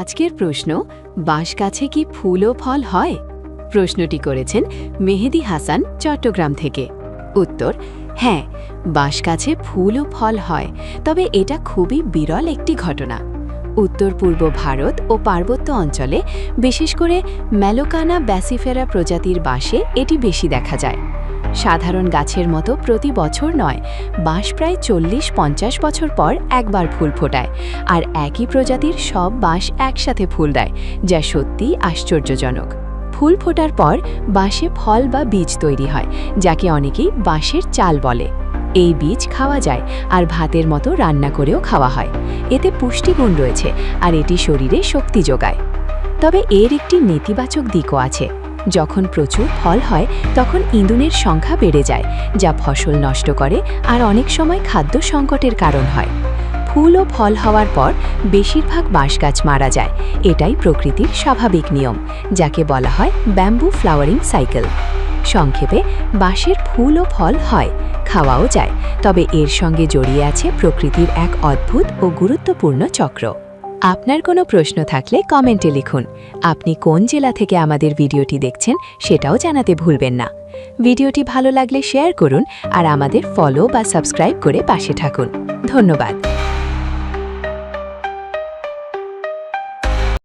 আজকের প্রশ্ন, বাঁশ গাছে কি ফুল ও ফল হয়? প্রশ্নটি করেছেন মেহেদী হাসান, চট্টগ্রাম থেকে। উত্তর, হ্যাঁ, বাঁশ গাছে ফুল ও ফল হয়, তবে এটা খুবই বিরল একটি ঘটনা। উত্তর পূর্ব ভারত ও পার্বত্য অঞ্চলে, বিশেষ করে ম্যালোকানা ব্যাসিফেরা প্রজাতির বাঁশে এটি বেশি দেখা যায়। সাধারণ গাছের মতো প্রতি বছর নয়, বাঁশ প্রায় 40-50 বছর পর একবার ফুল ফোটায়, আর একই প্রজাতির সব বাঁশ একসাথে ফুল দেয়, যা সত্যিই আশ্চর্যজনক। ফুল ফোটার পর বাঁশে ফল বা বীজ তৈরি হয়, যাকে অনেকেই বাঁশের চাল বলে। এই বীজ খাওয়া যায় আর ভাতের মতো রান্না করেও খাওয়া হয়। এতে পুষ্টিগুণ রয়েছে আর এটি শরীরে শক্তি যোগায়। তবে এর একটি নেতিবাচক দিকও আছে। যখন প্রচুর ফল হয় তখন ইঁদুরের সংখ্যা বেড়ে যায়, যা ফসল নষ্ট করে আর অনেক সময় খাদ্য সংকটের কারণ হয়। ফুল ও ফল হওয়ার পর বেশিরভাগ বাঁশ গাছ মারা যায়। এটাই প্রকৃতির স্বাভাবিক নিয়ম, যাকে বলা হয় ব্যাম্বু ফ্লাওয়ারিং সাইকেল। সংক্ষেপে, বাঁশের ফুল ও ফল হয়, খাওয়াও যায়, তবে এর সঙ্গে জড়িয়ে আছে প্রকৃতির এক অদ্ভুত ও গুরুত্বপূর্ণ চক্র। আপনার কোনো প্রশ্ন থাকলে কমেন্টে লিখুন। আপনি কোন জেলা থেকে আমাদের ভিডিওটি দেখছেন সেটাও জানাতে ভুলবেন না। ভিডিওটি ভালো লাগলে শেয়ার করুন আর আমাদের ফলো বা সাবস্ক্রাইব করে পাশে থাকুন। ধন্যবাদ।